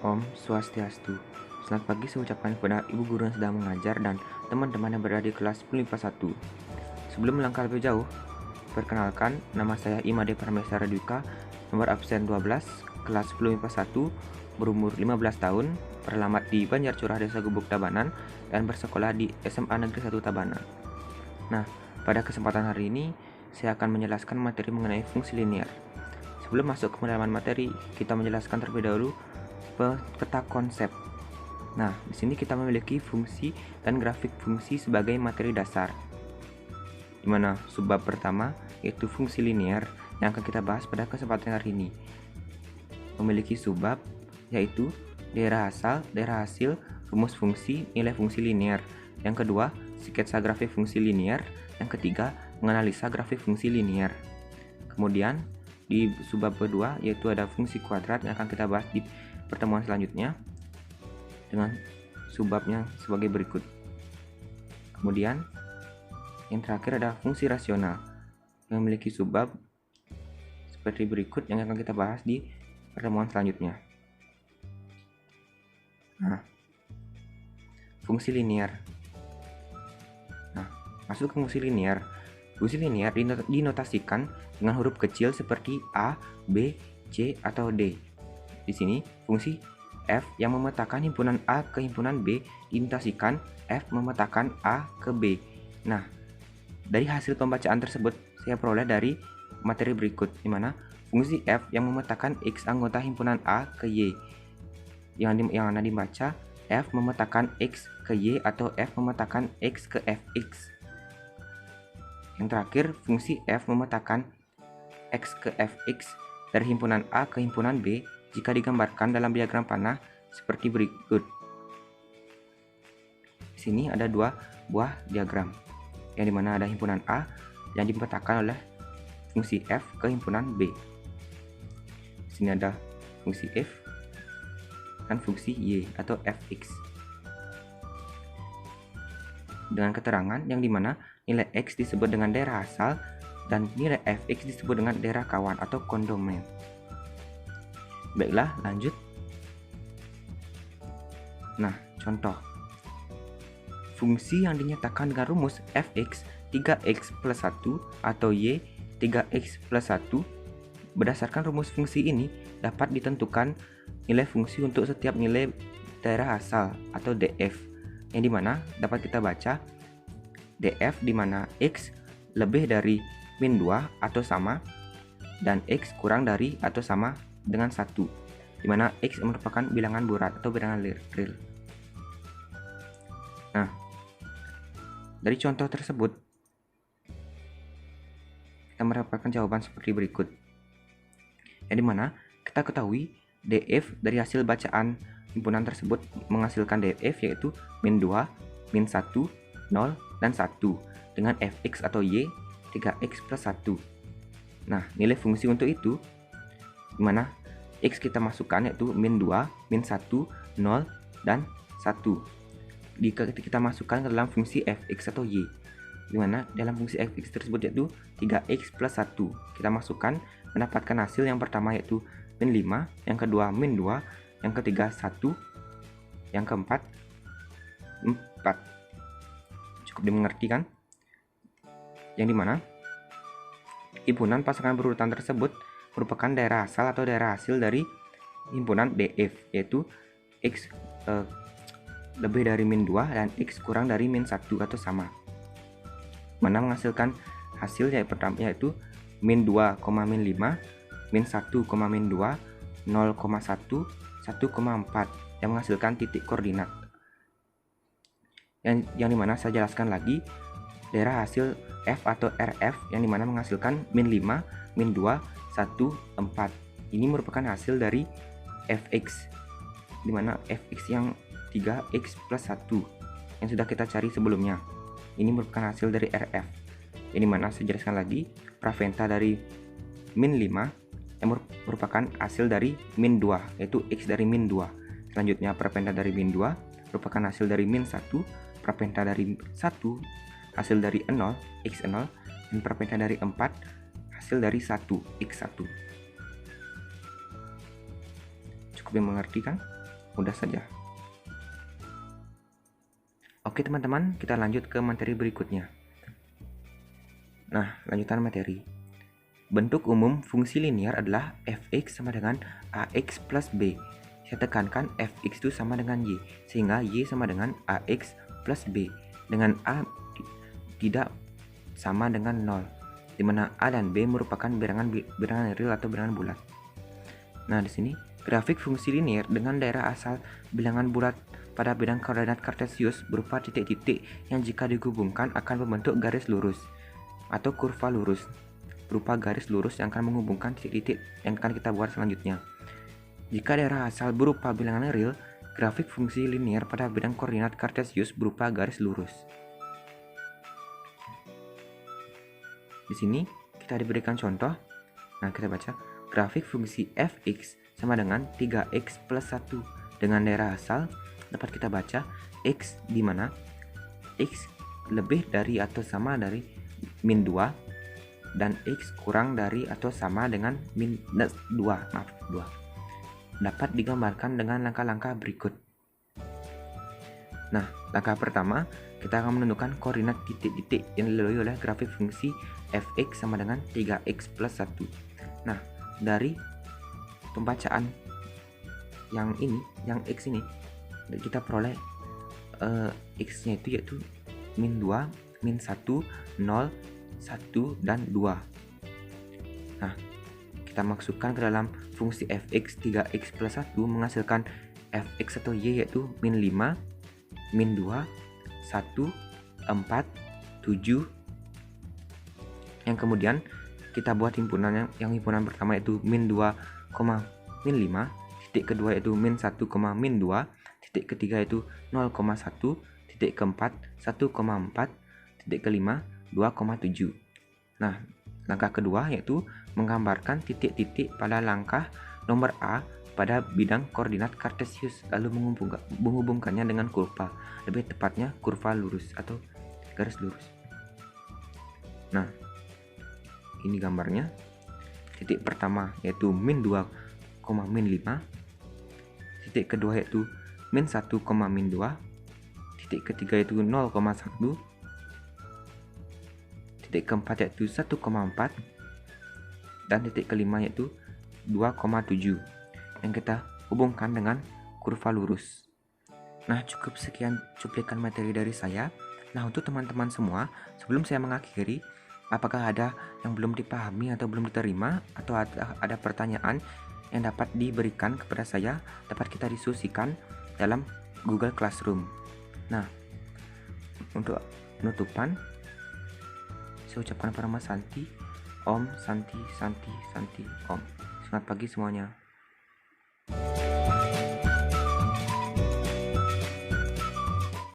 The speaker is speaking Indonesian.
Om Swastiastu. Selamat pagi saya ucapkan kepada ibu guru yang sedang mengajar dan teman-teman yang berada di kelas 10 IPA 1. Sebelum melangkah lebih jauh, perkenalkan, nama saya Imade Parameswara Dwika, nomor absen 12, kelas 10 IPA 1, berumur 15 tahun, beralamat di Banjar Curah Desa Gubuk Tabanan, dan bersekolah di SMA Negeri 1 Tabanan. Nah, pada kesempatan hari ini, saya akan menjelaskan materi mengenai fungsi linear. Sebelum masuk ke pendalaman materi, kita menjelaskan terlebih dahulu peta konsep. Nah, di sini kita memiliki fungsi dan grafik fungsi sebagai materi dasar. Di mana subbab pertama yaitu fungsi linear yang akan kita bahas pada kesempatan hari ini. Memiliki subbab yaitu daerah asal, daerah hasil, rumus fungsi, nilai fungsi linear. Yang kedua, sketsa grafik fungsi linear. Yang ketiga, menganalisa grafik fungsi linear. Kemudian di subbab kedua yaitu ada fungsi kuadrat yang akan kita bahas di pertemuan selanjutnya dengan subbabnya sebagai berikut. Kemudian yang terakhir ada fungsi rasional yang memiliki subbab seperti berikut yang akan kita bahas di pertemuan selanjutnya. Nah, fungsi linear. Nah, masuk ke fungsi linear. Fungsi linear dinotasikan dengan huruf kecil seperti A, B, C, atau D. Di sini, fungsi f yang memetakan himpunan A ke himpunan B dinotasikan f memetakan A ke B. Nah, dari hasil pembacaan tersebut saya peroleh dari materi berikut, di mana fungsi f yang memetakan x anggota himpunan A ke Y. Yang akan dibaca f memetakan x ke Y atau f memetakan x ke fx. Yang terakhir, fungsi f memetakan x ke fx dari himpunan A ke himpunan B jika digambarkan dalam diagram panah seperti berikut. Di sini ada dua buah diagram, yang dimana ada himpunan A yang dipetakan oleh fungsi f ke himpunan B. Di sini ada fungsi f dan fungsi y atau fx. Dengan keterangan yang dimana nilai x disebut dengan daerah asal dan nilai fx disebut dengan daerah kawan atau kondomen. Baiklah, lanjut. Nah, contoh. Fungsi yang dinyatakan dengan rumus fx 3x plus 1 atau y 3x plus 1. Berdasarkan rumus fungsi ini, dapat ditentukan nilai fungsi untuk setiap nilai daerah asal atau df, yang dimana dapat kita baca df dimana x lebih dari min 2 atau sama, dan x kurang dari atau sama dengan 1, di mana x merupakan bilangan bulat atau bilangan real. Nah, dari contoh tersebut kita mendapatkan jawaban seperti berikut, yang dimana kita ketahui df dari hasil bacaan himpunan tersebut menghasilkan df yaitu min 2, min 1, 0, dan 1 dengan fx atau y 3x plus 1. Nah, nilai fungsi untuk itu dimana x kita masukkan yaitu min 2, min 1, 0, dan 1. Jika kita masukkan ke dalam fungsi fx atau y, dimana dalam fungsi fx tersebut yaitu 3x plus 1, kita masukkan mendapatkan hasil yang pertama yaitu min 5, yang kedua min 2, yang ketiga 1, yang keempat 4. Cukup dimengerti kan? Yang dimana himpunan pasangan berurutan tersebut merupakan daerah asal atau daerah hasil dari himpunan df, yaitu x lebih dari min 2 dan x kurang dari min 1 atau sama, mana menghasilkan hasil yang pertama yaitu min 2, min 5, min 1, min 2, 0,1, 1,4 yang menghasilkan titik koordinat. Yang dimana saya jelaskan lagi daerah hasil f atau rf yang dimana menghasilkan min 5, min 2, 1, 4. Ini merupakan hasil dari fx, dimana fx yang 3x plus 1 yang sudah kita cari sebelumnya. Ini merupakan hasil dari rf, yang dimana saya jelaskan lagi praventa dari min 5 yang merupakan hasil dari min 2 yaitu x dari min 2. Selanjutnya praventa dari min 2 merupakan hasil dari min 1, praventa dari 1 hasil dari 0, x0, dan praventa dari 4 hasil dari 1, x1. Cukup dimengerti kan? mudah saja. Oke teman-teman, kita lanjut ke materi berikutnya. Nah, lanjutan materi. Bentuk umum fungsi linear adalah fx sama dengan ax plus b. Saya tekankan fx itu sama dengan y, sehingga y sama dengan ax plus b, dengan a tidak sama dengan 0, di mana a dan b merupakan bilangan real atau bilangan bulat. Nah, di sini grafik fungsi linear dengan daerah asal bilangan bulat pada bidang koordinat kartesius berupa titik-titik yang jika digabungkan akan membentuk garis lurus atau kurva lurus, berupa garis lurus yang akan menghubungkan titik-titik yang akan kita buat selanjutnya. Jika daerah asal berupa bilangan real, grafik fungsi linear pada bidang koordinat kartesius berupa garis lurus. Di sini kita diberikan contoh. Nah, kita baca grafik fungsi fx sama dengan 3x plus 1 dengan daerah asal dapat kita baca x di mana x lebih dari atau sama dari min 2 dan x kurang dari atau sama dengan minus 2 dapat digambarkan dengan langkah-langkah berikut. Nah, langkah pertama kita akan menentukan koordinat titik-titik yang dilalui oleh grafik fungsi fx sama dengan 3x plus 1. Nah, dari pembacaan yang ini, yang x ini, kita peroleh x-nya itu yaitu min 2, min 1, 0, 1, dan 2. Nah, kita masukkan ke dalam fungsi fx 3x plus 1 menghasilkan fx atau y yaitu min 5, min 2, 1, 4, 7. Yang kemudian kita buat himpunan yang himpunan pertama yaitu min 2, min 5, titik kedua yaitu min 1, min 2, titik ketiga yaitu 0,1, titik keempat 1,4, titik kelima 2,7. Nah, langkah kedua yaitu menggambarkan titik-titik pada langkah nomor A pada bidang koordinat kartesius, lalu menghubungkannya dengan kurva, lebih tepatnya kurva lurus atau garis lurus. Nah, ini gambarnya. Titik pertama yaitu min 2, min 5, titik kedua yaitu min 1, min 2, titik ketiga yaitu 0,1, titik keempat yaitu 1,4, dan titik kelima yaitu 2,7 yang kita hubungkan dengan kurva lurus. Nah, cukup sekian cuplikan materi dari saya. Nah, untuk teman-teman semua, sebelum saya mengakhiri, apakah ada yang belum dipahami atau belum diterima, atau ada pertanyaan yang dapat diberikan kepada saya, dapat kita diskusikan dalam Google Classroom. Nah, untuk penutupan, saya ucapkan Parama Santi, Om Santi Santi Santi Om. Selamat pagi semuanya.